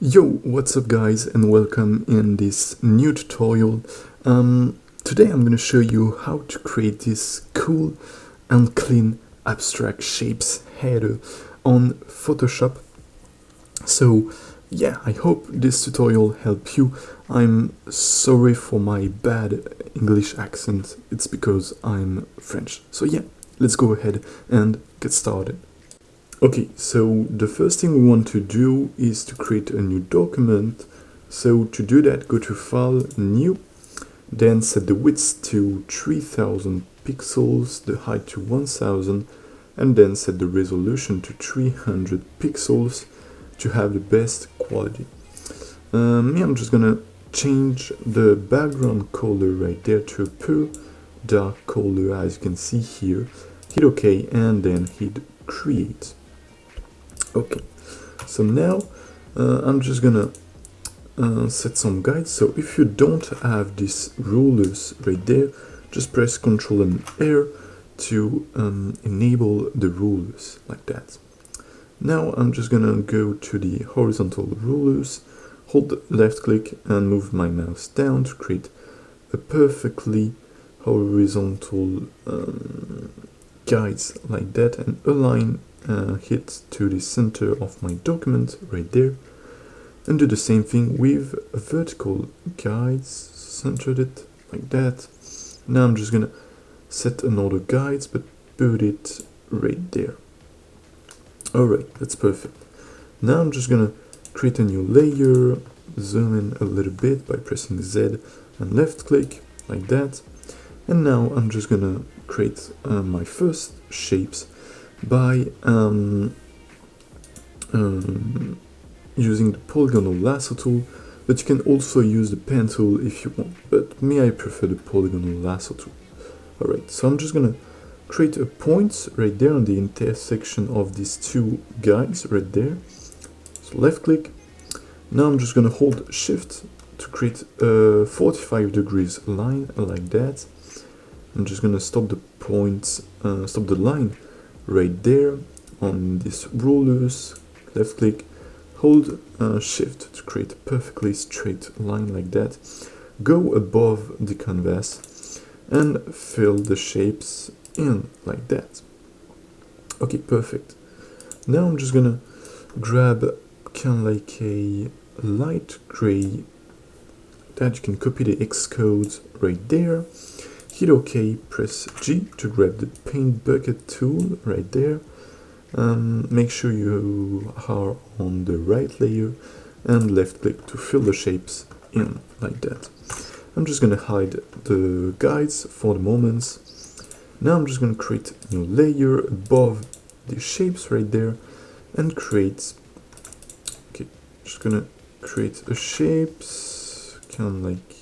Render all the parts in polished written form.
Yo, what's up guys, and welcome in this new tutorial. Today I'm going to show you how to create this cool and clean abstract shapes header on Photoshop. So yeah, I hope this tutorial helped you. I'm sorry for my bad English accent, it's because I'm French. So yeah, let's go ahead and get started. Okay, so the first thing we want to do is to create a new document. So to do that, go to File, New, then set the width to 3000 pixels, the height to 1000, and then set the resolution to 300 pixels to have the best quality. I'm just gonna change the background color right there to a pure dark color, as you can see here. Hit OK and then hit Create. Okay, so now I'm just gonna set some guides. So if you don't have these rulers right there, just press Ctrl and R to enable the rulers like that. Now I'm just gonna go to the horizontal rulers, hold left click and move my mouse down to create a perfectly horizontal guides like that, and align hit to the center of my document right there, and do the same thing with vertical guides, centered it like that. Now I'm just gonna set another guides but put it right there. Alright, that's perfect. Now I'm just gonna create a new layer, zoom in a little bit by pressing Z and left click like that, and now I'm just gonna create my first shapes by using the polygonal lasso tool, but you can also use the pen tool if you want, but me, I prefer the polygonal lasso tool. Alright, so I'm just gonna create a point right there on the intersection of these two guides right there. So left click. Now I'm just gonna hold shift to create a 45 degrees line like that. I'm just gonna stop the point, stop the line right there on these rulers, left click, hold shift to create a perfectly straight line like that, go above the canvas and fill the shapes in like that. Okay, perfect. Now I'm just gonna grab kind of like a light gray that you can copy the X code right there. Hit OK, press G to grab the paint bucket tool right there. Make sure you are on the right layer and left click to fill the shapes in like that. I'm just gonna hide the guides for the moment. Now I'm just gonna create a new layer above the shapes right there and create, okay, just gonna create a shapes kind of like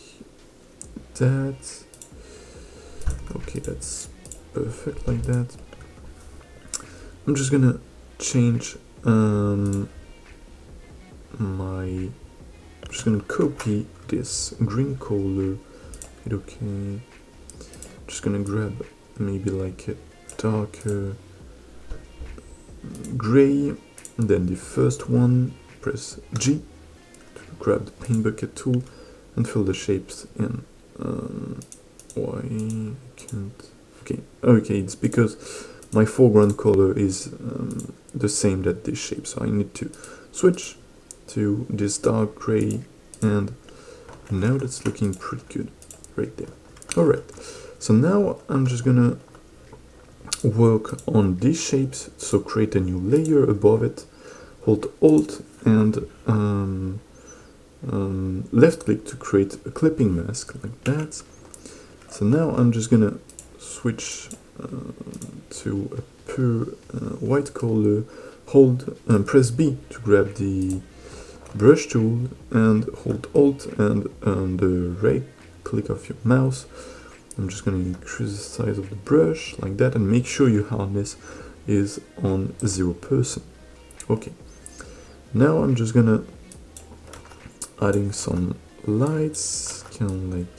that. Okay, that's perfect like that. I'm just gonna change I'm just gonna copy this green color. Hit OK. Just gonna grab maybe like a darker gray, and then the first one, press G to grab the paint bucket tool and fill the shapes in. Why can't? Okay, it's because my foreground color is the same that this shape, so I need to switch to this dark gray, and now that's looking pretty good right there. Alright, so now I'm just gonna work on these shapes, so create a new layer above it, hold Alt and left click to create a clipping mask like that. So now I'm just gonna switch to a pure white color, hold press B to grab the brush tool and hold Alt and the right click of your mouse. I'm just going to increase the size of the brush like that, and make sure your hardness is on 0%. Okay, now I'm just gonna adding some lights kind of like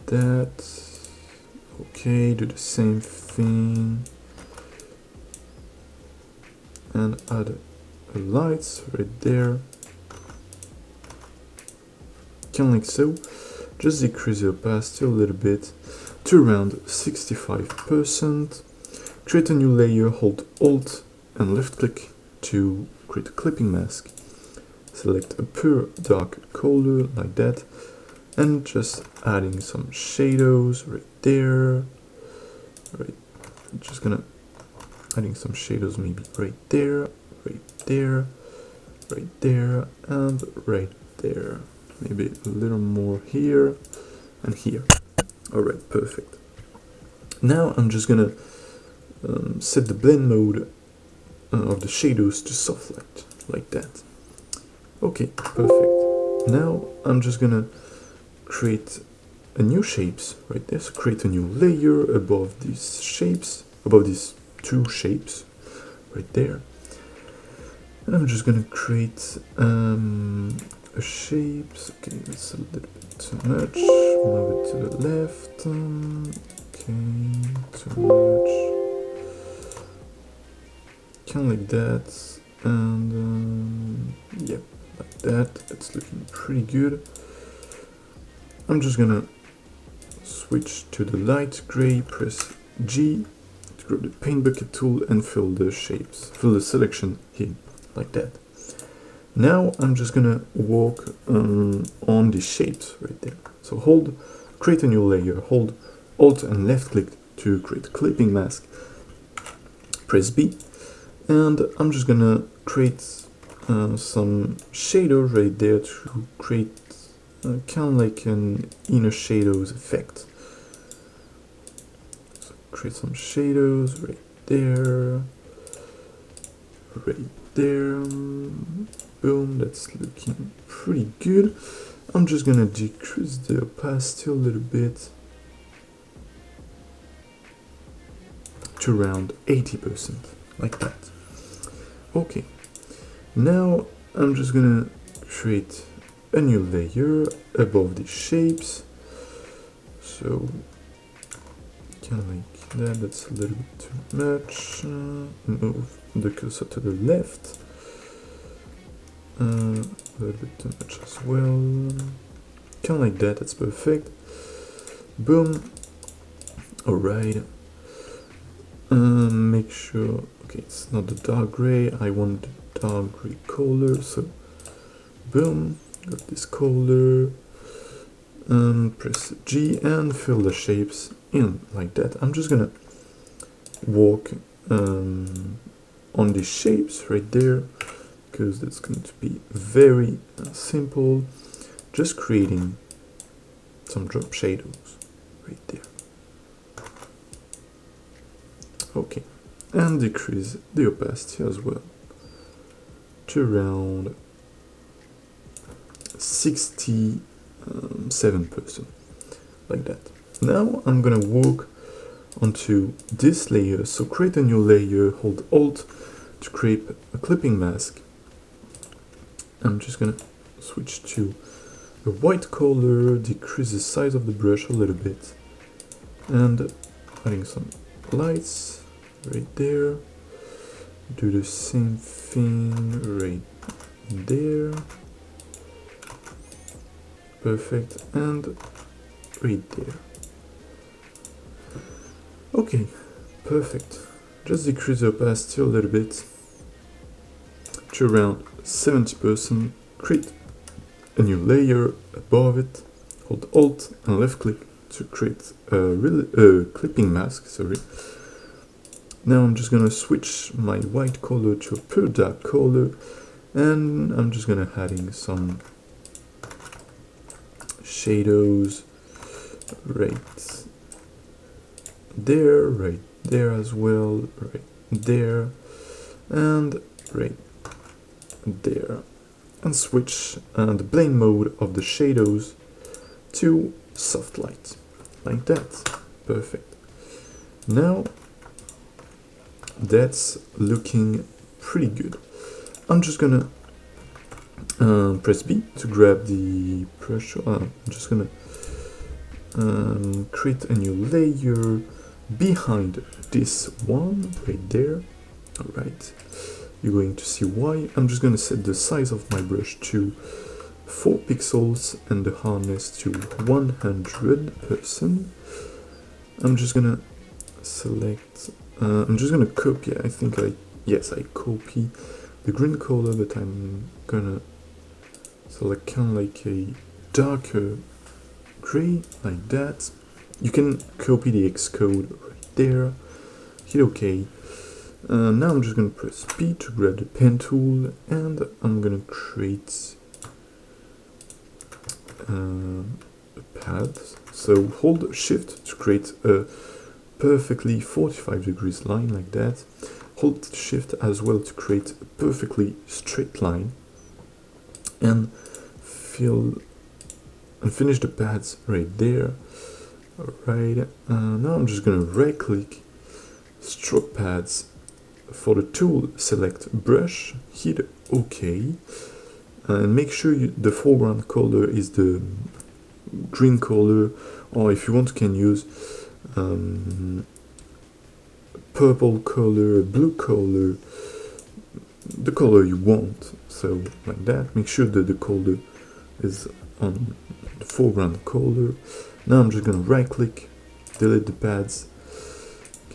that. Okay, do the same thing and add the lights right there, kind of like so. Just decrease the opacity a little bit to around 65%. Create a new layer, hold Alt and left click to create a clipping mask. Select a pure dark color like that, and just adding some shadows right there. Right, just gonna adding some shadows maybe right there, right there, right there, and right there. Maybe a little more here and here. Alright, perfect. Now I'm just gonna set the blend mode of the shadows to soft light, like that. Okay, perfect. Now I'm just gonna create a new shapes right there. So create a new layer above these shapes, above these two shapes right there. And I'm just gonna create a shapes. Okay, that's a little bit too much. Move it to the left. Okay, too much. Kind of like that, and yeah, like that. It's looking pretty good. I'm just gonna switch to the light gray, press G to grab the paint bucket tool and fill the shapes, fill the selection here, like that. Now I'm just gonna work on the shapes right there. So hold, create a new layer, hold Alt and left click to create a clipping mask, press B, and I'm just gonna create some shadow right there to create kind of like an inner shadows effect. So create some shadows right there, right there. Boom, that's looking pretty good. I'm just gonna decrease the opacity a little bit to around 80%, like that. Okay, now I'm just gonna create a new layer above the shapes. So kind of like that, that's a little bit too much. Move the cursor to the left. A little bit too much as well. Kind of like that, that's perfect. Boom. Alright. Make sure, okay, it's not the dark gray, I want the dark gray color, so boom, got this color. Press G and fill the shapes in like that. I'm just gonna walk on these shapes right there, because that's going to be very simple. Just creating some drop shadows right there. Okay, and decrease the opacity as well to around 67%, like that. Now I'm gonna work onto this layer. So create a new layer, hold Alt to create a clipping mask. I'm just gonna switch to a white color, decrease the size of the brush a little bit, and adding some lights right there. Do the same thing right there. Perfect, and right there. Okay, perfect. Just decrease the opacity a little bit to around 70%. Create a new layer above it. Hold Alt and left click to create a clipping mask. Sorry. Now I'm just gonna switch my white color to a pure dark color, and I'm just gonna adding some shadows right there as well, right there, and right there, and switch the blend mode of the shadows to soft light, like that. Perfect. Now that's looking pretty good. I'm just gonna press B to grab the brush. I'm just gonna create a new layer behind this one right there. Alright, you're going to see why. I'm just going to set the size of my brush to 4 pixels and the hardness to 100%. I'm just going to select, I'm just going to copy, yes, I copy the green color, but I'm going to select kind of like a darker gray, like that. You can copy the Xcode right there, hit OK. Now I'm just going to press P to grab the pen tool, and I'm going to create a pad. So hold Shift to create a perfectly 45 degrees line like that. Hold Shift as well to create a perfectly straight line, and finish the pads right there. Alright, now I'm just going to right click, stroke pads. For the tool, select brush, hit OK, and make sure the foreground color is the green color, or if you want you can use purple color, blue color, the color you want. So like that, make sure that the color is on the foreground color. Now I'm just going to right click, delete the pads,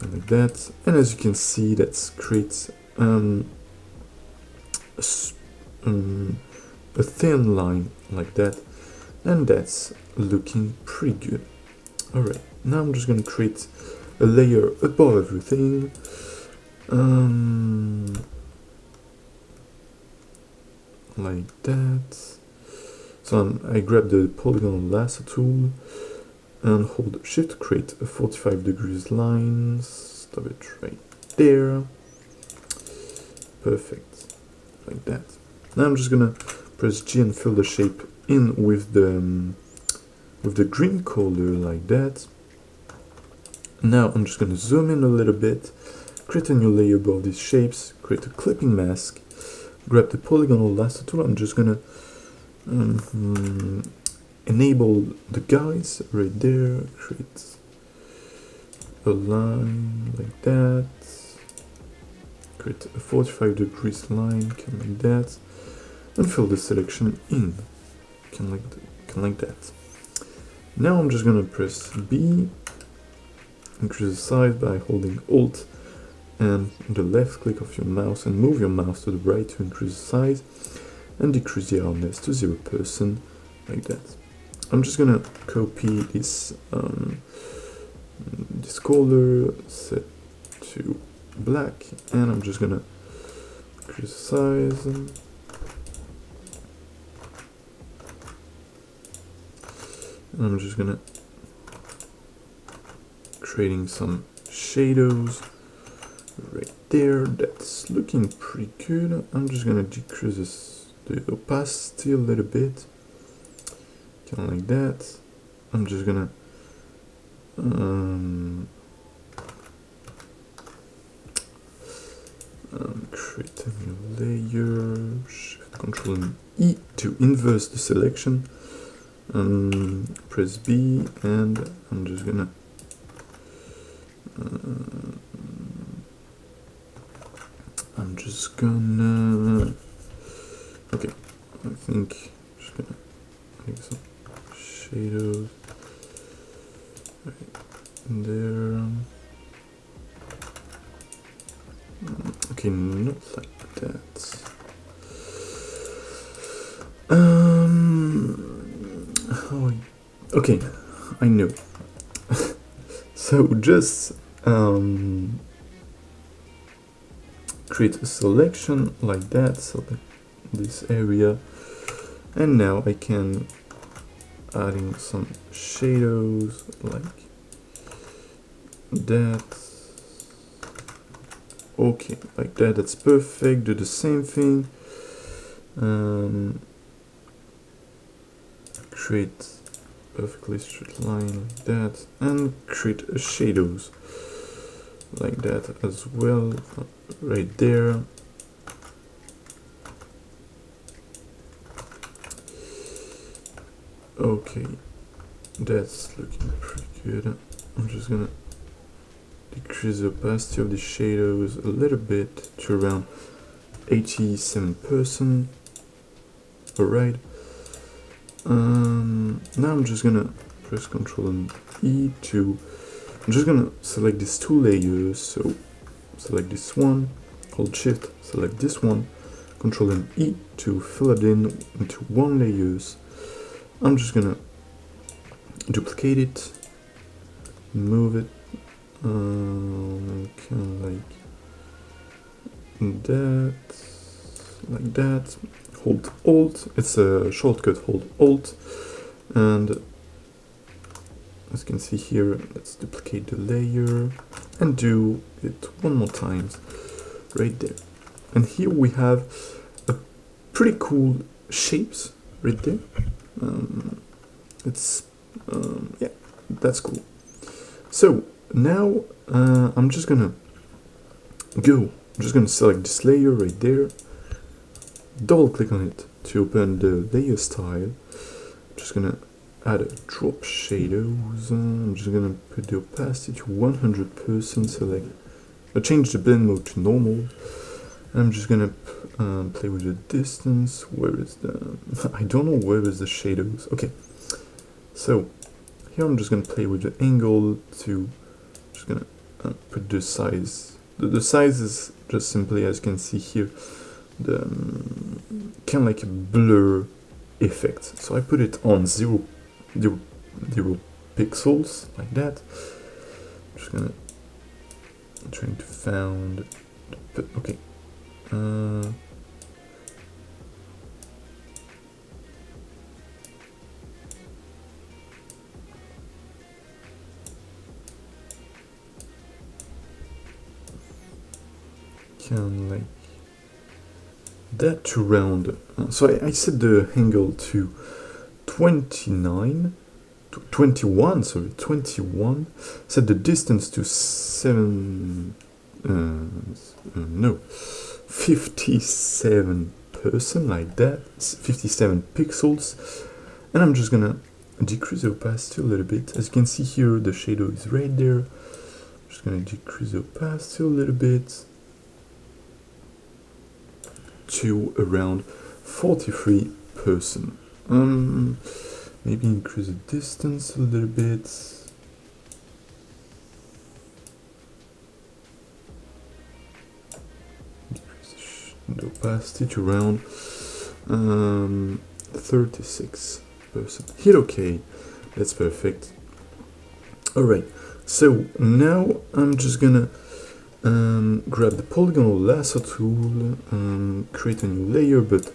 like that, and as you can see, that creates a thin line like that, and that's looking pretty good. Alright, now I'm just going to create a layer above everything. Like that. So I grab the polygonal lasso tool and hold Shift to create a 45 degrees line. Stop it right there. Perfect, like that. Now I'm just gonna press G and fill the shape in with the green color like that. Now I'm just gonna zoom in a little bit, create a new layer above these shapes, create a clipping mask, grab the polygonal lasso tool. I'm just gonna enable the guides right there, create a line like that, create a 45 degrees line, kind of like that, and fill the selection in, kind of like that. Now I'm just gonna press B, increase the size by holding Alt and the left click of your mouse, and move your mouse to the right to increase the size, and decrease the hardness to 0%, like that. I'm just gonna copy this this color, set to black, and I'm just gonna increase the size. And I'm just gonna creating some shadows right there. That's looking pretty good. I'm just gonna decrease the opacity a little bit, kind of like that. I'm just gonna create a new layer, Shift Control and E to inverse the selection, press B, and I'm just gonna okay, I think I'm just gonna make some shadows right there. Okay, not like that. Okay, I know. So just create a selection like that, select this area, and now I can adding some shadows like that. Okay, like that, that's perfect. Do the same thing. Create perfectly straight line like that, and create a shadows like that as well, right there. Okay, that's looking pretty good. I'm just gonna decrease the opacity of the shadows a little bit to around 87%. Alright. Now I'm just gonna press Ctrl and E to. I'm just gonna select these two layers. So select this one, hold Shift, select this one, Ctrl and E to fill it in into one layers. I'm just gonna duplicate it, move it, kind of like that. Hold Alt. It's a shortcut. Hold Alt, and as you can see here, let's duplicate the layer and do it one more time, right there. And here we have a pretty cool shapes right there. Yeah, that's cool. So now I'm just gonna select this layer right there, double click on it to open the layer style. I'm just gonna add a drop shadows. I'm just gonna put the opacity to 100%, select, change the blend mode to normal. I'm just gonna play with the distance. Where is the, I don't know where is the shadows. Okay, so here I'm just gonna play with the angle to, just gonna put the size. The size is just simply, as you can see here, the kind of like a blur effect. So I put it on 0 pixels like that. I'm just gonna trying to find. Okay. Can like that to round. So I set the angle to 21. Sorry, 21. Set the distance to 57%, like that. 57 pixels. And I'm just gonna decrease the opacity a little bit. As you can see here, the shadow is right there. I'm just gonna decrease the opacity a little bit to around 43%. Maybe increase the distance a little bit. Decrease the opacity to around 36%. Hit OK. That's perfect. Alright, so now I'm just gonna grab the polygonal lasso tool, create a new layer, but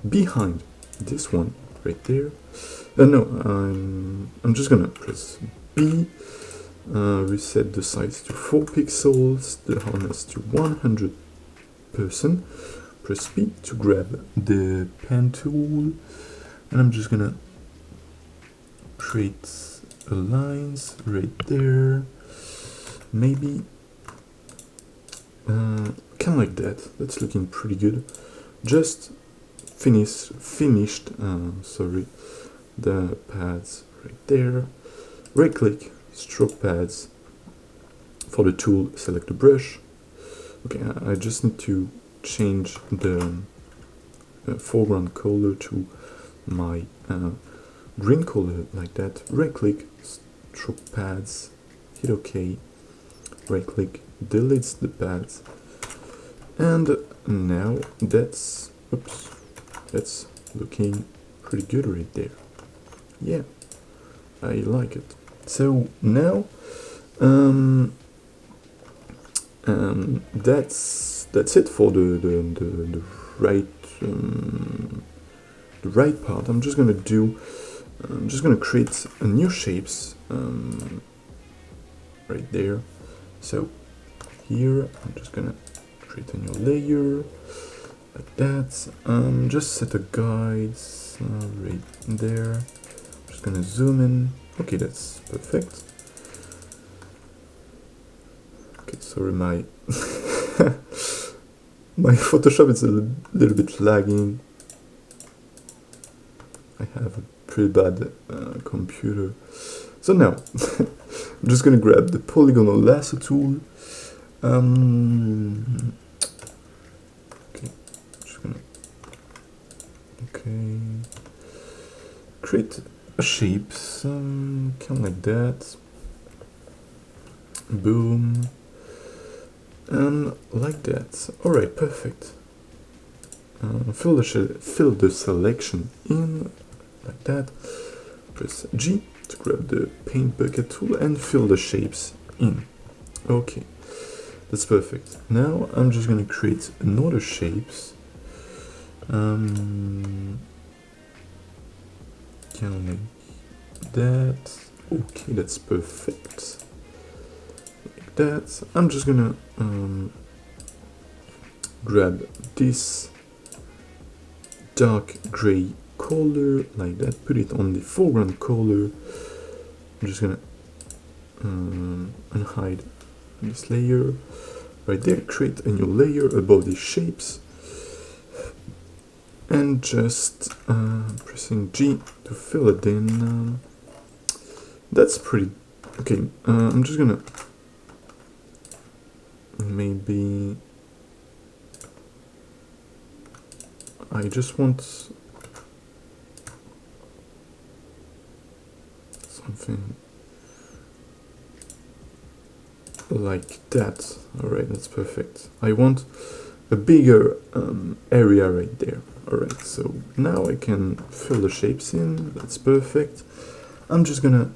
behind this one right there. No, I'm just gonna press B, reset the size to 4 pixels, the hardness to 100%, press B to grab the pen tool, and I'm just gonna create a lines right there, maybe kind of like that. That's looking pretty good. Just finished sorry, the pads right there. Right click, stroke pads. For the tool, select the brush. Okay, I just need to change the foreground color to my green color, like that. Right click, stroke pads, hit OK. Right click, deletes the pads, and now that's looking pretty good right there. Yeah, I like it. So now that's it for the right part. I'm just gonna create a new shapes right there. So here I'm just gonna create a new layer like that. Just set a guide right there. I'm just gonna zoom in. Okay, that's perfect. Okay, sorry, my my Photoshop is a little bit lagging. I have a pretty bad computer. So now I'm just gonna grab the polygonal lasso tool. Okay, just gonna, okay, create a shape, kind of like that, boom, and like that. Alright, perfect. Fill the selection in, like that. Press G to grab the paint bucket tool and fill the shapes in. Okay, that's perfect. Now I'm just gonna create another shapes. Kind of like that. Okay, that's perfect. Like that. I'm just gonna grab this dark gray color like that, put it on the foreground color. I'm just gonna unhide this layer right there, create a new layer above these shapes, and just pressing G to fill it in. That's pretty okay. I'm just gonna maybe I just want something like that. Alright, that's perfect. I want a bigger area right there. Alright, so now I can fill the shapes in. That's perfect. I'm just gonna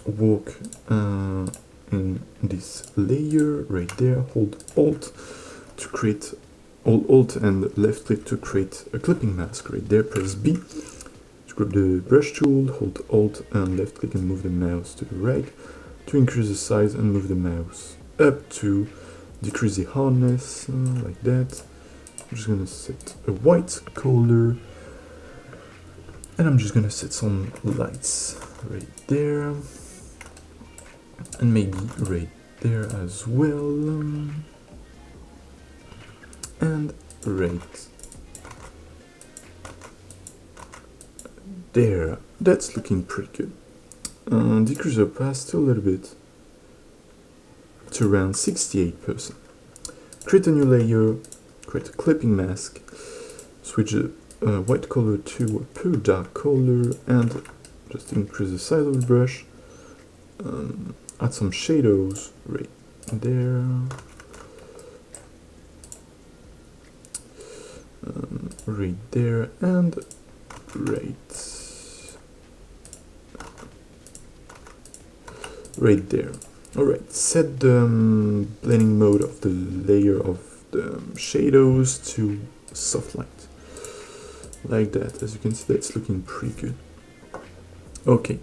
walk in this layer right there, hold Alt to create, Alt and left click to create a clipping mask right there, press B to grab the brush tool, hold Alt and left click and move the mouse to the right to increase the size and move the mouse up to decrease the hardness, like that. I'm just gonna set a white color and I'm just gonna set some lights right there and maybe right there as well, and right there. That's looking pretty good. Decrease the opacity a little bit to around 68%. Create a new layer, create a clipping mask, switch the white color to a pure dark color, and just increase the size of the brush. Add some shadows right there. Right there and right there. Alright, set the blending mode of the layer of the shadows to soft light. Like that. As you can see, that's looking pretty good. Okay,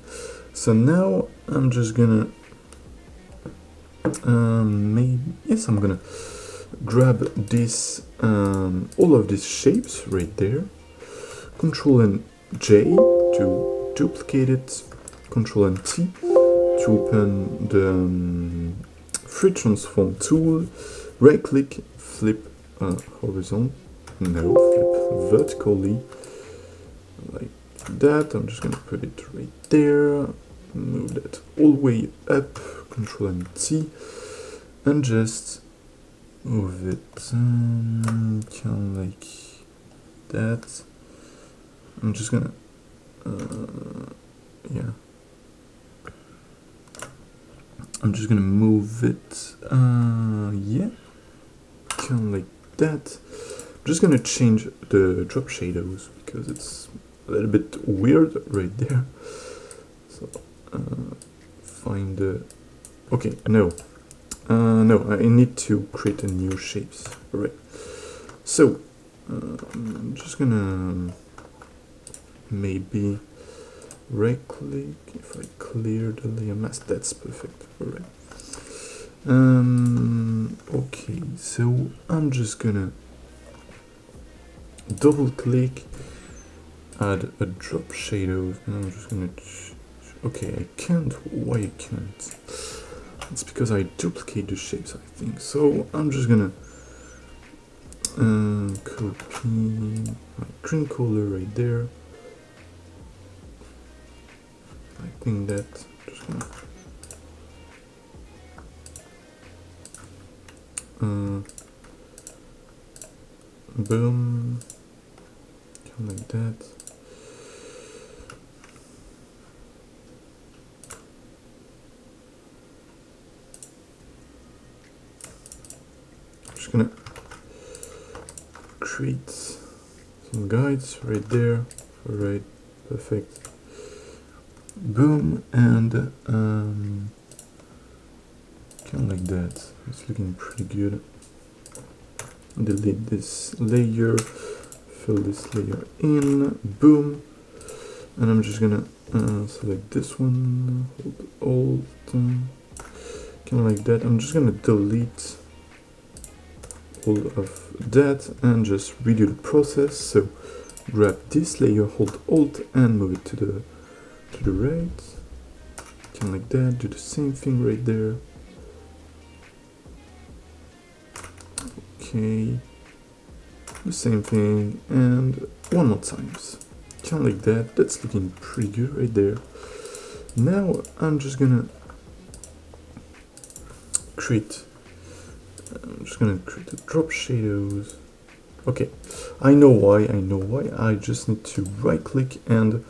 so now I'm just gonna I'm gonna grab this all of these shapes right there, Control and J to duplicate it, Control and T to open the free transform tool, right click, flip horizontal, no, flip vertically like that. I'm just gonna put it right there, move that all the way up, Control and T, and just move it kind of like that. I'm just gonna I'm just gonna move it kind of like that. I'm just gonna change the drop shadows because it's a little bit weird right there. So find the okay, no, I need to create a new shapes. Alright, so I'm just gonna maybe right click. If I clear the layer mask, that's perfect. Alright, okay, so I'm just gonna double click, add a drop shadow, and I'm just gonna okay, I can't. Why I can't? It's because I duplicate the shapes, I think. So I'm just gonna copy my green color right there. I think that just gonna boom, kind of like that. I'm just gonna create some guides right there. Alright, perfect. Boom, and kind of like that. It's looking pretty good. Delete this layer, fill this layer in, boom, and I'm just gonna select this one, hold Alt, kind of like that. I'm just gonna delete all of that and just redo the process. So grab this layer, hold Alt, and move it to the right, kind of like that. Do the same thing right there. Okay, the same thing, and one more times, kind of like that. That's looking pretty good right there. Now I'm just gonna create the drop shadows. Okay, I know why. I just need to right click and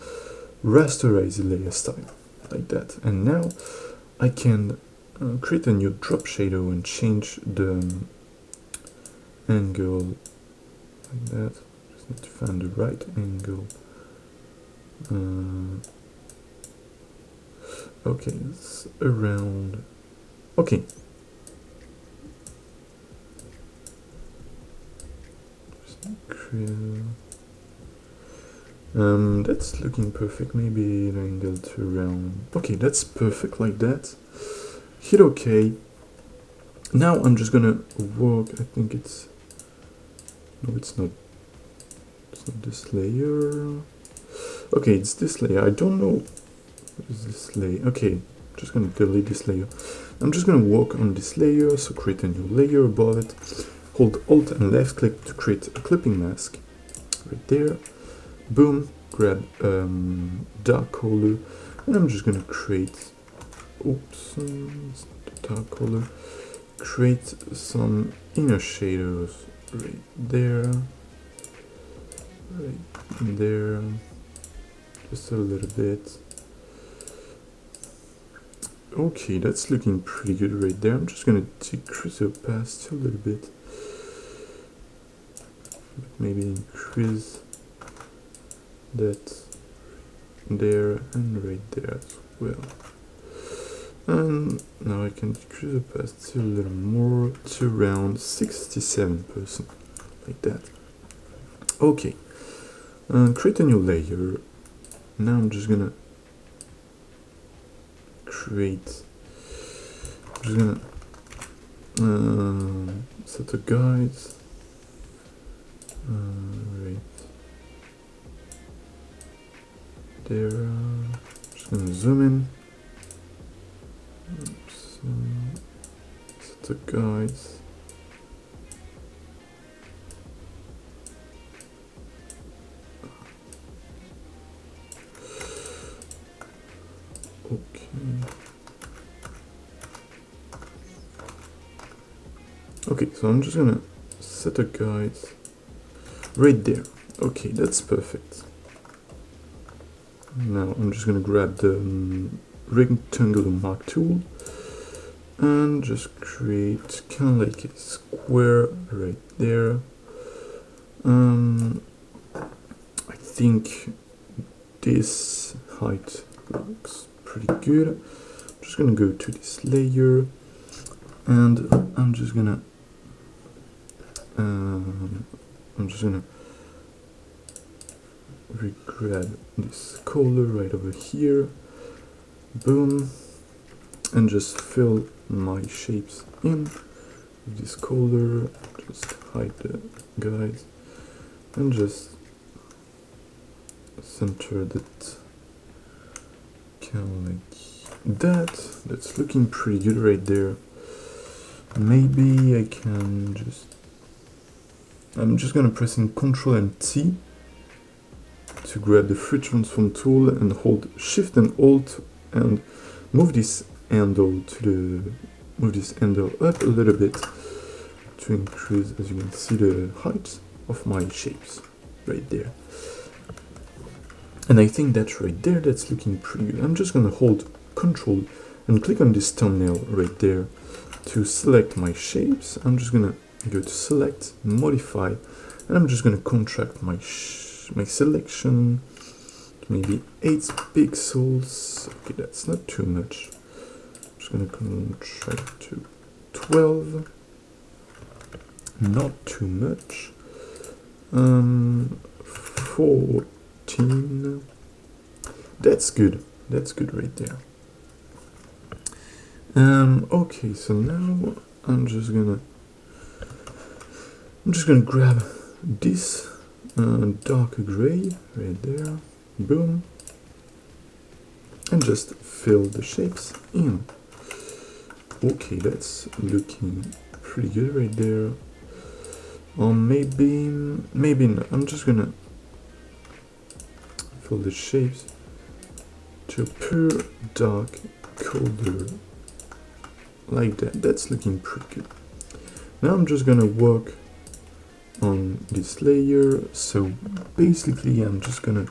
rasterize the layer style like that, and now I can create a new drop shadow and change the angle like that. Just need to find the right angle. Okay, it's around. Okay. That's looking perfect. Maybe the angle to around. Okay, that's perfect like that. Hit OK. Now I'm just gonna work. I think it's. No, it's not. It's not this layer. Okay, it's this layer. I don't know. What is this layer? Okay, just gonna delete this layer. I'm just gonna work on this layer. So create a new layer above it. Hold Alt and left click to create a clipping mask. Right there. Boom. Grab dark color, and I'm just gonna create. Oops, it's not the dark color. Create some inner shadows right there, right there, just a little bit. Okay, that's looking pretty good right there. I'm just gonna decrease the opacity a little bit, maybe increase that there and right there as well. And now I can decrease the opacity a little more to around 67%, like that. Okay, create a new layer. Now I'm just gonna create. I'm just gonna set the guides. Right there. Just gonna zoom in. Oops, set the guides. Okay. Okay, so I'm just gonna set the guides right there. Okay, that's perfect. Now I'm just gonna grab the rectangular mark tool and just create kind of like a square right there. I think this height looks pretty good. I'm just gonna go to this layer and I'm just gonna grab this color right over here, boom, and just fill my shapes in with this color. Just hide the guys and just center that kind of like that. That's looking pretty good right there. Maybe I can I'm just gonna press in Ctrl and T to grab the free transform tool and hold Shift and Alt and move this handle up a little bit to increase, as you can see, the height. of my shapes right there. And I think that's right there, that's looking pretty good. I'm just gonna hold Control and click on this thumbnail right there to select my shapes. I'm just gonna go to Select, Modify, and I'm just gonna contract my selection, maybe 8 pixels. Okay, that's not too much. I'm just gonna contract to 12, not too much. 14. That's good. That's good right there. Okay, so now I'm just gonna grab this darker gray right there. Boom. And just fill the shapes in. Okay, that's looking pretty good right there. Or maybe not. I'm just gonna fill the shapes to a pure dark color like that. That's looking pretty good. Now I'm just gonna work on this layer. So basically I'm just gonna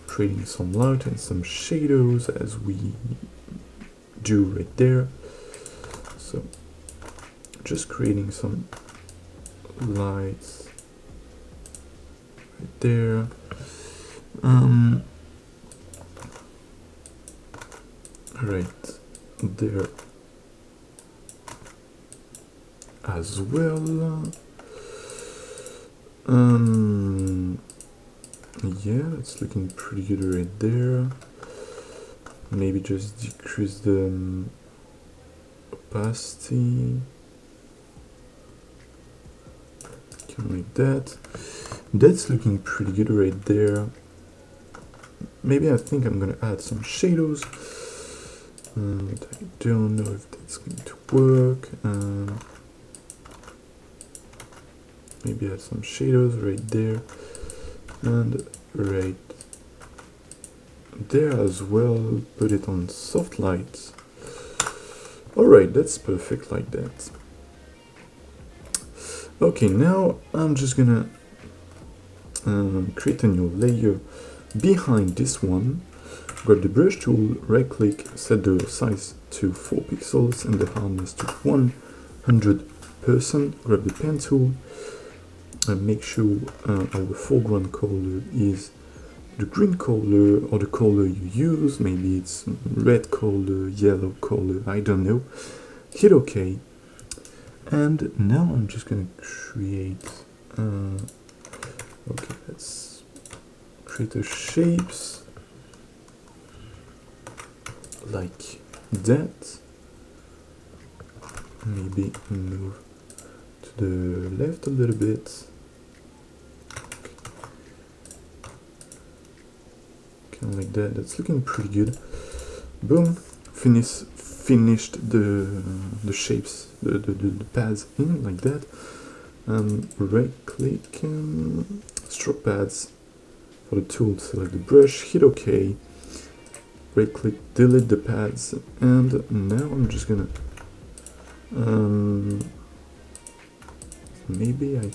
creating some light and some shadows as we do right there. So just creating some lights right there. Right there as well. Yeah, it's looking pretty good right there. Maybe just decrease the opacity. Like that. That's looking pretty good right there. Maybe I think I'm gonna add some shadows. But I don't know if that's going to work. Maybe add some shadows right there and right there as well. Put it on soft lights. Alright, that's perfect like that. Okay, now I'm just gonna create a new layer behind this one. Grab the brush tool, right click, set the size to 4 pixels and the hardness to 100%. Grab the pen tool and make sure our foreground color is the green color or the color you use. Maybe it's red color, yellow color, I don't know. Hit OK. And now I'm just gonna create, okay, let's create the shapes like that. Maybe move to the left a little bit. Kind of like that. That's looking pretty good. Boom. Finished the shapes, the pads in like that. Right click, stroke pads for the tool. Select the brush. Hit OK. Right click, delete the pads, and now I'm just gonna maybe I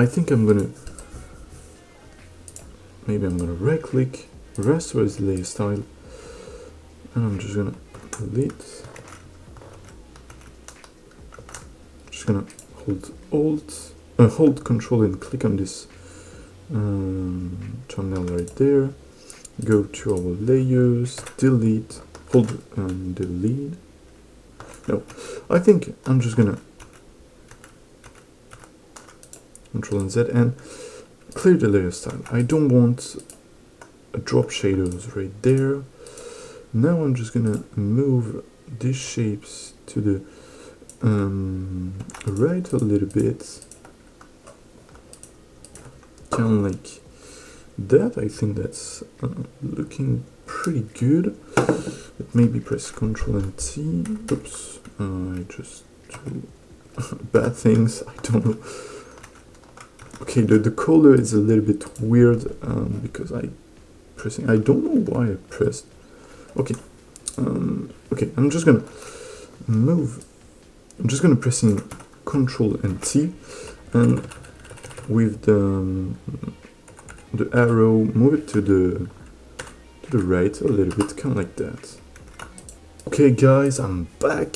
think I'm gonna right click, rasterize layer style, and I'm just gonna delete. Just gonna hold Control and click on this thumbnail right there. Go to our layers, delete, hold and delete. No, I think I'm just gonna Control and Z and clear the layer style. I don't want a drop shadows right there. Now I'm just gonna move these shapes to the right a little bit. Kind of like that. I think that's looking pretty good. But maybe press Ctrl and T. Oops, I just do bad things. I don't know. Okay, the color is a little bit weird because I don't know why I pressed. Okay, okay. I'm just gonna I'm just gonna press in Control and T, and with the arrow, move it to the right a little bit, kind of like that. Okay guys, I'm back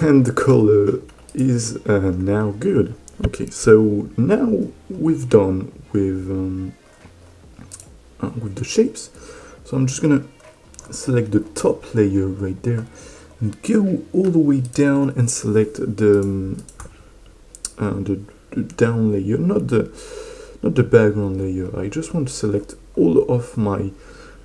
and the color is now good. Okay, so now we've done with the shapes. So I'm just gonna select the top layer right there and go all the way down and select the down layer, not the background layer. I just want to select all of my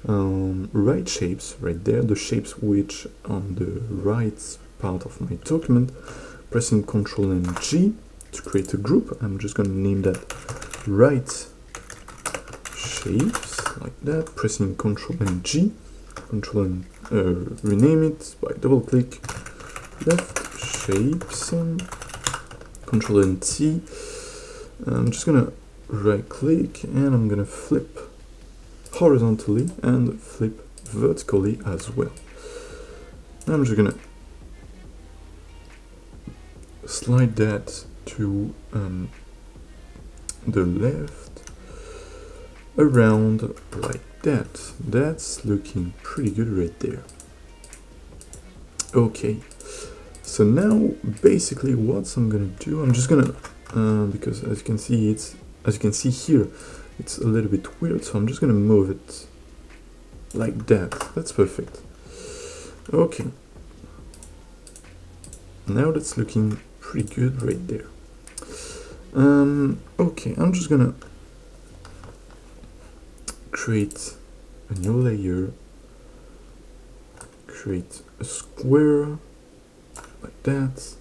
right shapes right there, the shapes which on the right part of my document. Pressing Ctrl and G to create a group. I'm just going to name that right shapes, like that. Pressing Ctrl and G, Ctrl and rename it by double click. Left shapes, Ctrl and T. I'm just going to right click and I'm going to flip horizontally and flip vertically as well. I'm just gonna slide that to the left around like that. That's looking pretty good right there. Okay, so now basically what I'm gonna do, I'm just gonna because as you can see here, it's a little bit weird, so I'm just gonna move it like that. That's perfect. Okay, now that's looking pretty good right there. Okay, I'm just gonna create a new layer, create a square like that.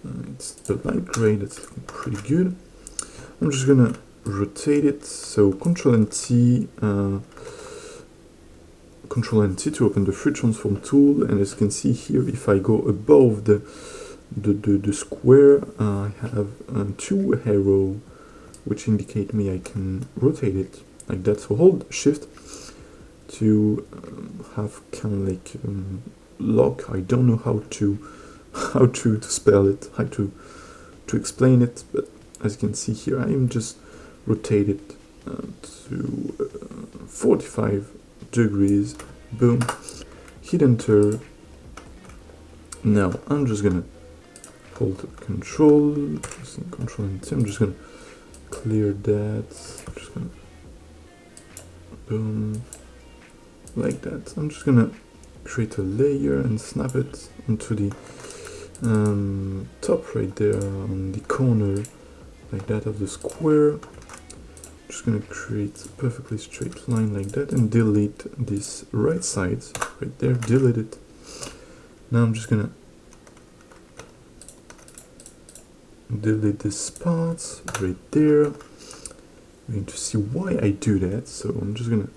It's the light gray, that's looking pretty good. I'm just gonna rotate it, so Ctrl and T to open the free transform tool, and as you can see here, if I go above the square, I have two arrows which indicate me I can rotate it like that. So hold Shift to have kind of like lock. I don't know how to spell it, how to explain it, but as you can see here, I am just rotated to 45 degrees. Boom. Hit enter. Now I'm just gonna hold Control, pressing Control and T. I'm just gonna clear that. I'm just gonna boom like that. I'm just gonna create a layer and snap it onto the top right there on the corner like that of the square. Just gonna create a perfectly straight line like that and delete this right side right there, delete it. Now I'm just gonna delete this spot right there. We're going to see why I do that, so I'm just gonna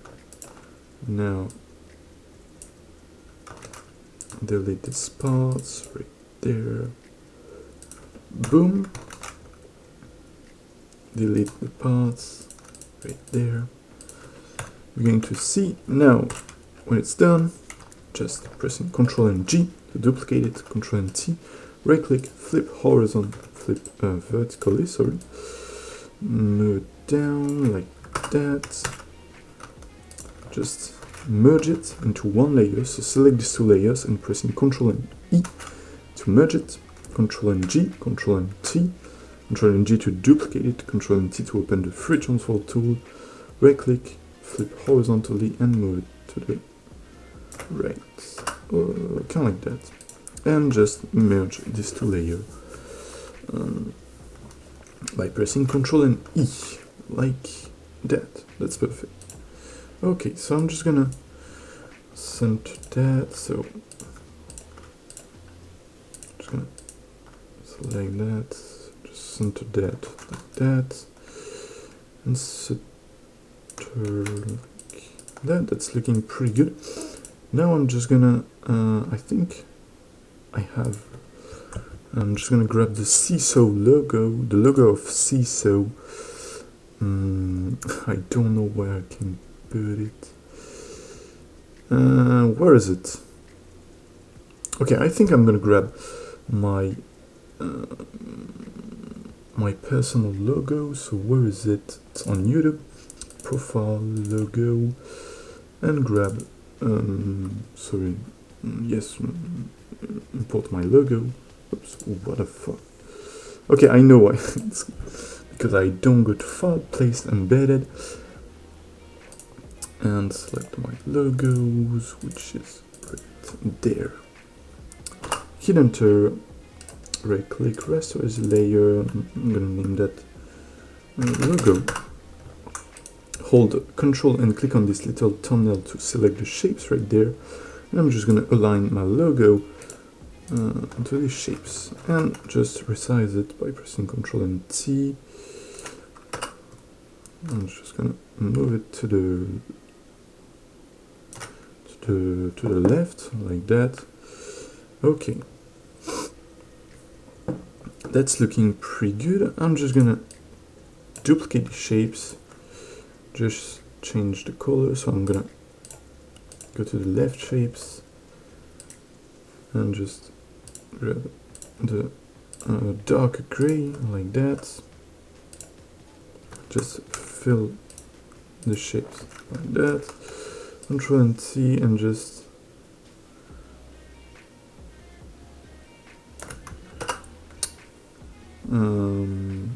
now delete the spots right there. Boom. Delete the parts right there. We're going to see now when it's done, just pressing Ctrl and G to duplicate it, Ctrl and T, right click, flip horizontal, flip vertically, sorry, move it down like that, just merge it into one layer. So select these two layers and pressing Ctrl and E to merge it, Ctrl and G, Ctrl and T, Ctrl and G to duplicate it, Ctrl and T to open the free transform tool, right click, flip horizontally and move it to the right, kind of like that, and just merge these two layers by pressing Ctrl and E, like that. That's perfect. Okay, so I'm just gonna center that, so just gonna select that, center that like that, and center like that. That's looking pretty good. Now I'm just gonna I think I have, I'm just gonna grab the CISO logo, the logo of CISO. I don't know where I can put it. Where is it? Okay, I think I'm gonna grab my my personal logo. So where is it? It's on YouTube. Profile logo, and grab. Sorry. Yes. Import my logo. Oops. What the fuck? Okay, I know why. It's because I don't go to file, place embedded, and select my logos, which is right there. Hit enter, right click, restore as a layer. I'm gonna name that logo. Hold Control and click on this little thumbnail to select the shapes right there. And I'm just gonna align my logo to these shapes and just resize it by pressing Control and T. I'm just gonna move it to the left like that. Okay, that's looking pretty good. I'm just gonna duplicate the shapes, just change the color. So I'm gonna go to the left shapes and just grab the darker gray like that. Just fill the shapes like that. Control and T and just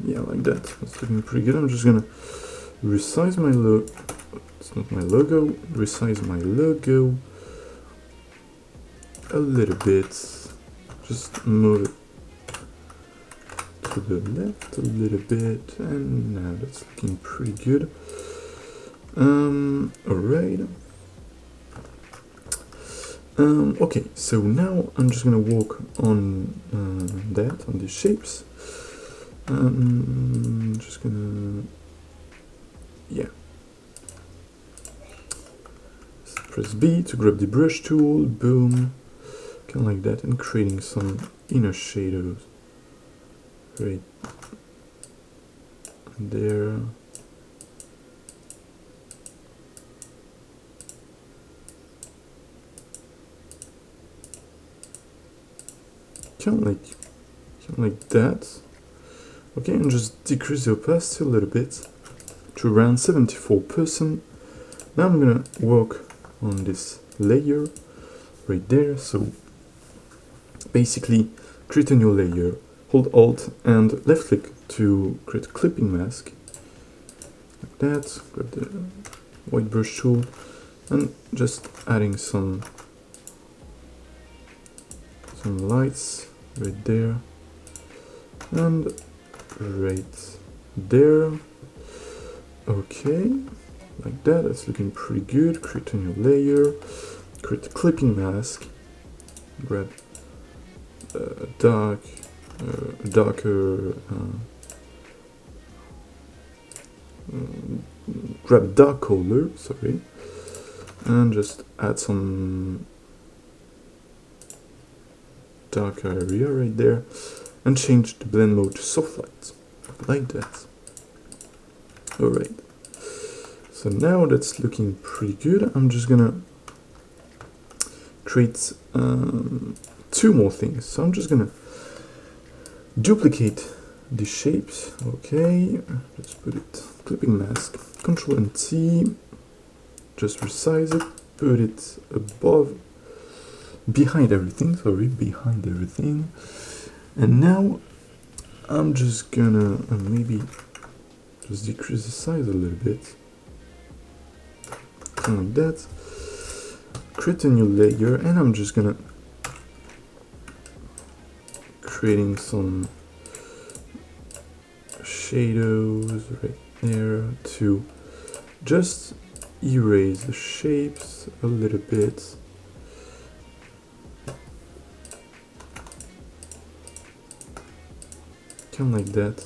yeah, like that. That's looking pretty good. I'm just gonna resize my logo. It's not my logo. Resize my logo a little bit. Just move it to the left a little bit, and now that's looking pretty good. Alright. Okay, so now I'm just gonna work on that, on these shapes. Just gonna, yeah. Press B to grab the brush tool, boom, kind of like that, and creating some inner shadows right there. Kind of like that. Okay, and just decrease the opacity a little bit to around 74%. Now I'm gonna work on this layer right there. So basically create a new layer, hold Alt and left click to create a clipping mask like that. Grab the white brush tool and just adding some lights right there and right there. Okay, like that. That's looking pretty good. Create a new layer, create a clipping mask, grab a darker grab dark color, sorry, and just add some darker area right there, and change the blend mode to soft light, like that. Alright, so now that's looking pretty good. I'm just gonna create two more things. So I'm just gonna duplicate the shapes. Okay, just put it, clipping mask, Control and T, just resize it, put it above, behind everything, and now I'm just gonna maybe just decrease the size a little bit, something like that. Create a new layer, and I'm just gonna creating some shadows right there to just erase the shapes a little bit. Kind of like that.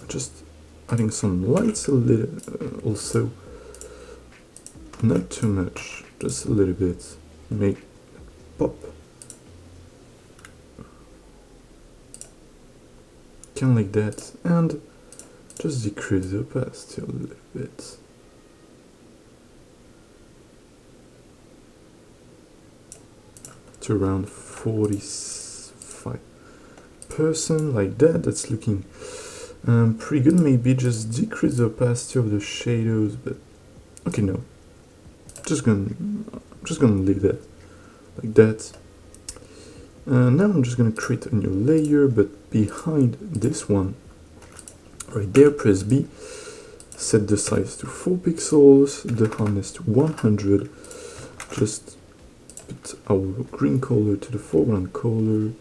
Just adding some lights a little, also not too much, just a little bit, make it pop. Kind of like that, and just decrease the opacity a little bit. to around 45%, like that. That's looking pretty good. Maybe just decrease the opacity of the shadows, but okay, no. Just gonna leave that like that. Now I'm just gonna create a new layer, but behind this one, right there, press B, set the size to 4 pixels, the hardness to 100, just put our green color to the foreground color,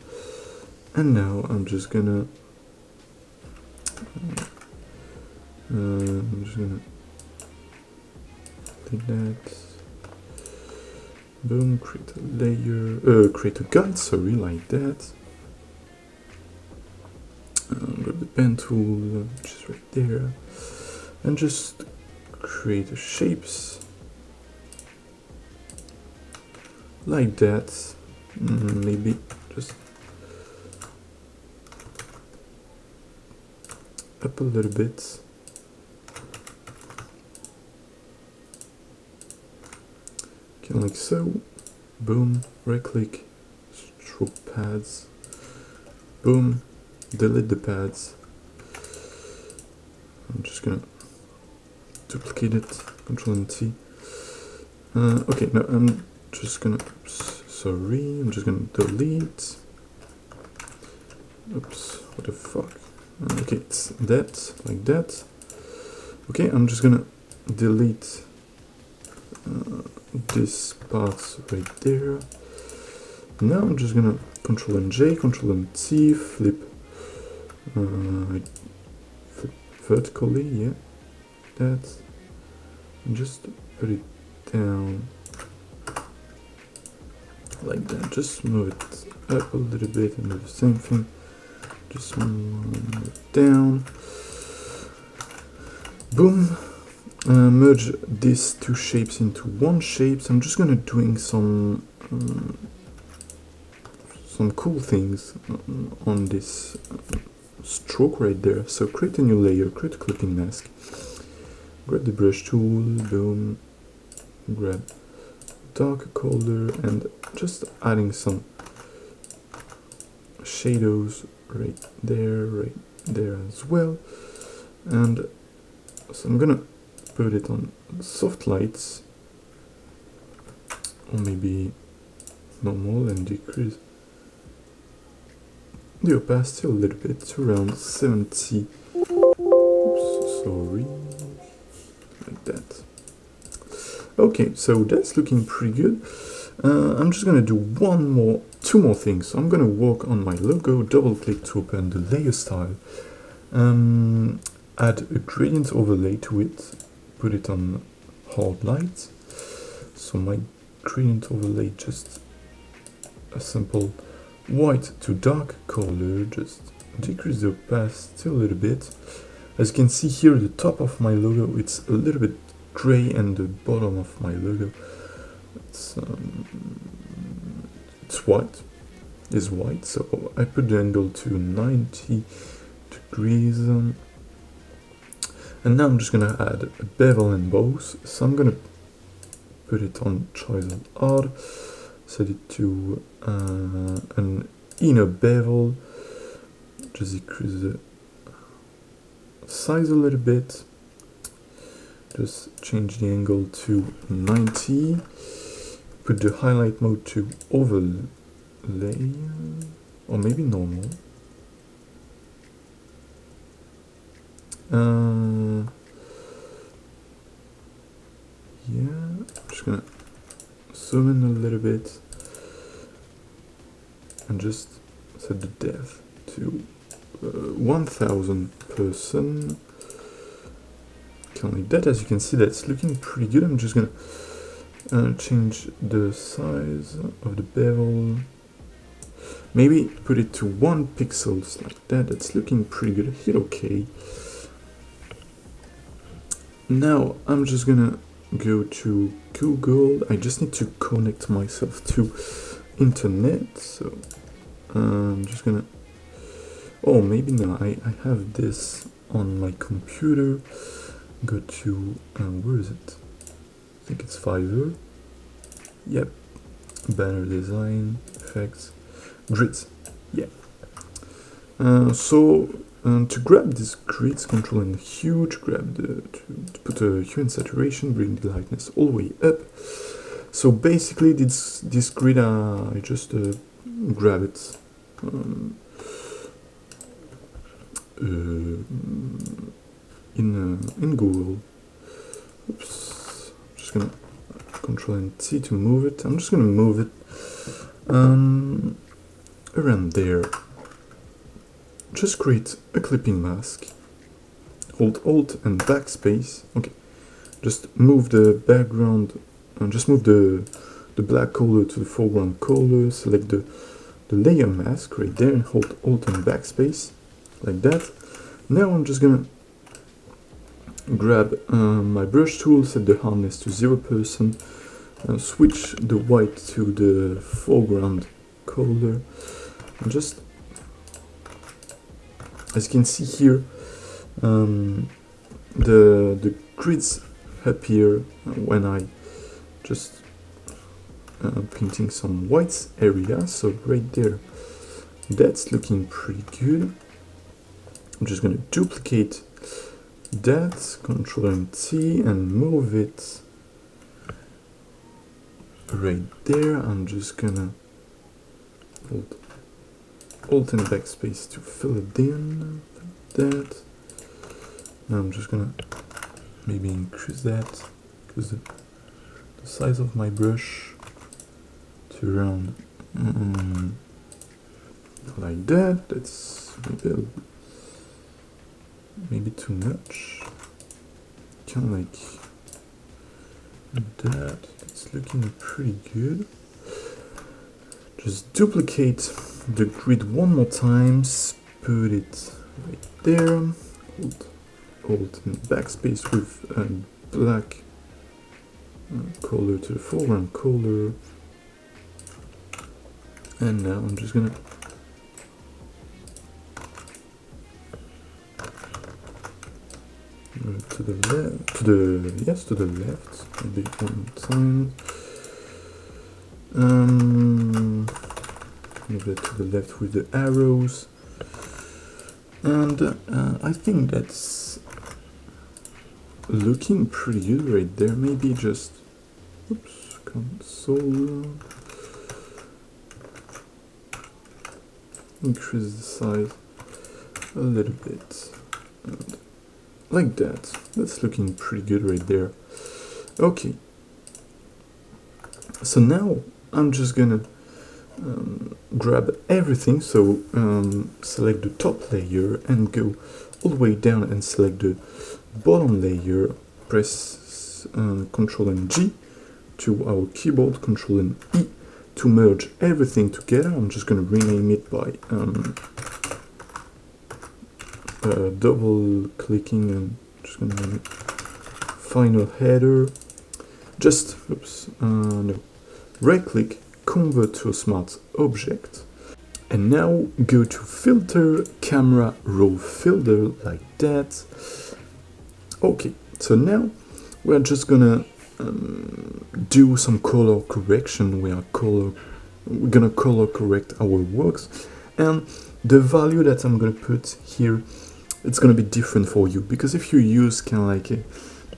and now I'm just gonna take that, boom, create a layer, create a guide, sorry, like that. Grab the pen tool, which is right there, and just create shapes like that. Maybe just up a little bit. Okay, like so. Boom, right click, stroke pads, boom, delete the pads. I'm just gonna duplicate it, Control and T. Okay, no, I'm just gonna, I'm just gonna delete. Oops, what the fuck? Okay, it's that, like that. Okay, I'm just gonna delete this part right there. Now I'm just gonna Control and J, Control and T, flip vertically, yeah, that, and just put it down like that. Just move it up a little bit and do the same thing. Just move it down. Boom. Merge these two shapes into one shape. So I'm just gonna doing some cool things on this stroke right there. So create a new layer, create a clipping mask, grab the brush tool, boom, grab darker color, and just adding some shadows right there as well. And so I'm gonna put it on soft lights, or maybe normal, and decrease the opacity a little bit to around 70. Oops, sorry, like that. Okay, so that's looking pretty good. I'm just gonna do two more things. So I'm gonna work on my logo, double click to open the layer style, add a gradient overlay to it, put it on hard light. So my gradient overlay, just a simple white to dark color, just decrease the opacity a little bit. As you can see here, the top of my logo, it's a little bit gray, and the bottom of my logo, it's white, so I put the angle to 90 degrees, and now I'm just gonna add a bevel in both. So I'm gonna put it on choice and odd, set it to an inner bevel, just decrease the size a little bit, just change the angle to 90, put the highlight mode to overlay, or maybe normal. Yeah, I'm just gonna zoom in a little bit and just set the depth to 1000%. Like that. As you can see, that's looking pretty good. I'm just gonna change the size of the bevel, maybe put it to 1 pixels, like that. That's looking pretty good. Hit OK. Now I'm just gonna go to Google. I just need to connect myself to internet, so I'm just gonna, oh, maybe no, I have this on my computer. Go to, where is it? I think it's Fiverr. Yep, banner design, effects, grids, yeah. To grab these grids, Control and hue, to put a hue and saturation, bring the lightness all the way up. So basically this grid, I just grab it in Google. Oops, I'm just gonna Control and T to move it. I'm just gonna move it around there. Just create a clipping mask. Hold Alt and Backspace. Okay. Just move the background and just move the black color to the foreground color. Select the layer mask right there and hold Alt and Backspace like that. Now I'm just gonna grab my brush tool, set the hardness to 0%, switch the white to the foreground color, and just, as you can see here, the grids appear when I just painting some white area. So right there, that's looking pretty good. I'm just going to duplicate that, Control and T, and move it right there. I'm just gonna hold Alt and Backspace to fill it in, like that. Now I'm just gonna maybe increase that, because the size of my brush to around like that. That's maybe too much. Kind of like that. It's looking pretty good. Just duplicate the grid one more time, put it right there, hold and backspace with a black color to the foreground color, and now I'm just gonna to the left, to the left, maybe one time. Move it to the left with the arrows, and I think that's looking pretty good right there. Maybe just, oops, console, increase the size a little bit, and like that. That's looking pretty good right there. Okay, so now I'm just gonna grab everything. So select the top layer and go all the way down and select the bottom layer. Press Ctrl and G to our keyboard, Ctrl and E to merge everything together. I'm just gonna rename it by double clicking, and just gonna name it final header. Just no, right click, convert to a smart object, and now go to filter, camera raw filter, like that. Okay, so now we're just gonna do some color correction. We're gonna color correct our works, and the value that I'm gonna put here, it's gonna be different for you, because if you use kind of like a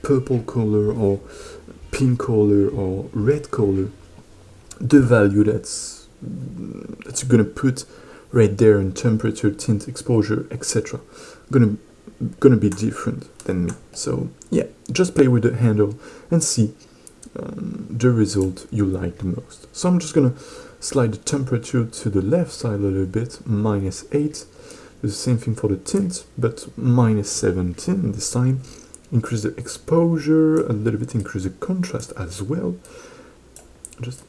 purple color or pink color or red color, the value that you're gonna put right there in temperature, tint, exposure, etc., gonna be different than me. So yeah, just play with the handle and see the result you like the most. So I'm just gonna slide the temperature to the left side a little bit, -8. The same thing for the tint, but -17 this time. Increase the exposure a little bit, increase the contrast as well. Just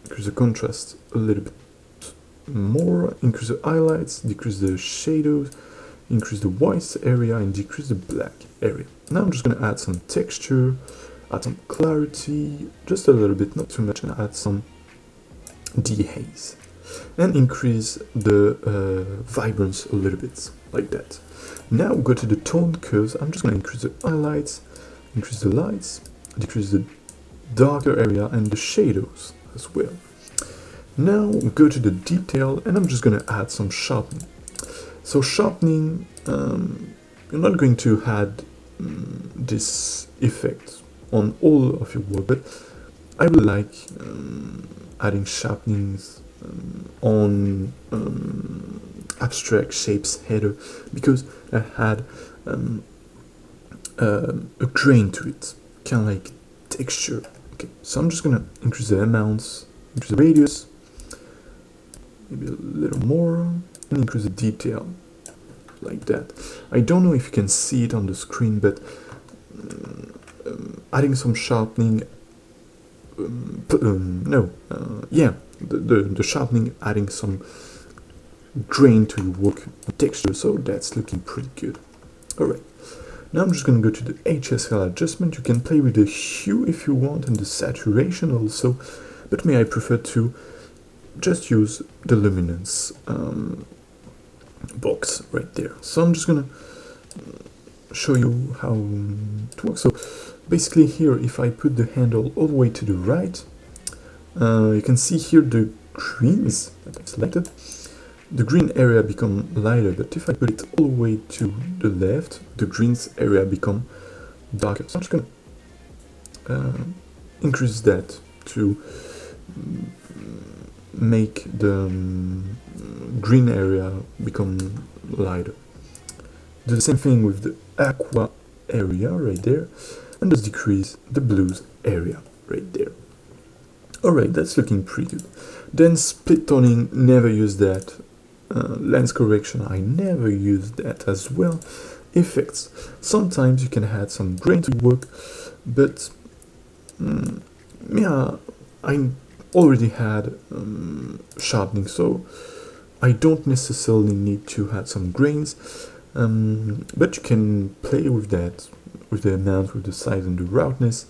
increase the contrast a little bit more, increase the highlights, decrease the shadows, increase the white area, and decrease the black area. Now I'm just going to add some texture, add some clarity, just a little bit, not too much, and add some dehaze. And increase the vibrance a little bit, like that. Now go to the tone curves. I'm just going to increase the highlights, increase the lights, decrease the darker area, and the shadows as well. Now go to the detail, and I'm just going to add some sharpening. So sharpening, you're not going to add this effect on all of your work, but I would like adding sharpenings on abstract shapes header, because I had a grain to it, kind of like texture. Okay, so I'm just gonna increase the amounts, increase the radius, maybe a little more, and increase the detail, like that. I don't know if you can see it on the screen, but adding some sharpening, the sharpening, adding some grain to your work texture, so that's looking pretty good. Alright, now I'm just going to go to the HSL adjustment. You can play with the hue if you want, and the saturation also, but me, I prefer to just use the luminance box right there. So I'm just going to show you how it works. So basically here, if I put the handle all the way to the right, you can see here the greens that I've selected. The green area become lighter, but if I put it all the way to the left, the greens area become darker. So I'm just gonna increase that to make the green area become lighter. Do the same thing with the aqua area right there, and just decrease the blues area right there. Alright, that's looking pretty good. Then split toning, never use that. Lens correction, I never use that as well. Effects, sometimes you can add some grain to work, but yeah, I already had sharpening, so I don't necessarily need to add some grains, but you can play with that, with the amount, with the size and the roughness,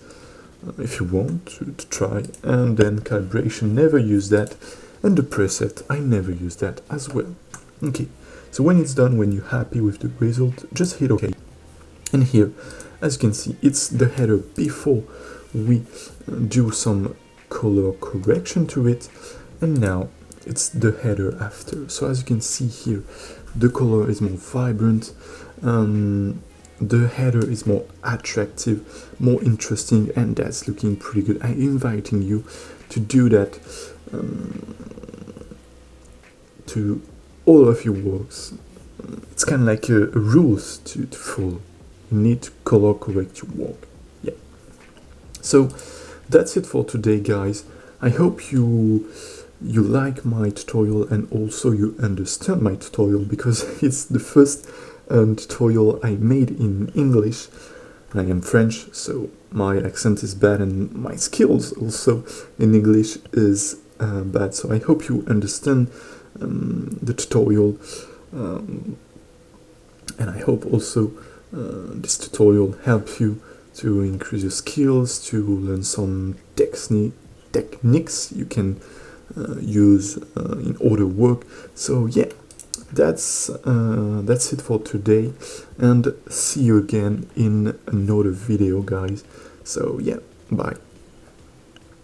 if you want to try. And then calibration, never use that. And the preset, I never use that as well. Okay, so when it's done, when you're happy with the result, just hit OK. And here, as you can see, it's the header before we do some color correction to it, and now it's the header after. So as you can see here, the color is more vibrant, the header is more attractive, more interesting, and that's looking pretty good. I'm inviting you to do that to all of your works. It's kind of like a rules to follow. You need to color correct your work. Yeah. So that's it for today, guys. I hope you like my tutorial, and also you understand my tutorial, because it's the first tutorial I made in English. I am French, so my accent is bad, and my skills also in English is bad. So I hope you understand the tutorial, and I hope also this tutorial helps you to increase your skills, to learn some techniques you can use in other work. So yeah, that's it for today, and see you again in another video, guys. So yeah, bye.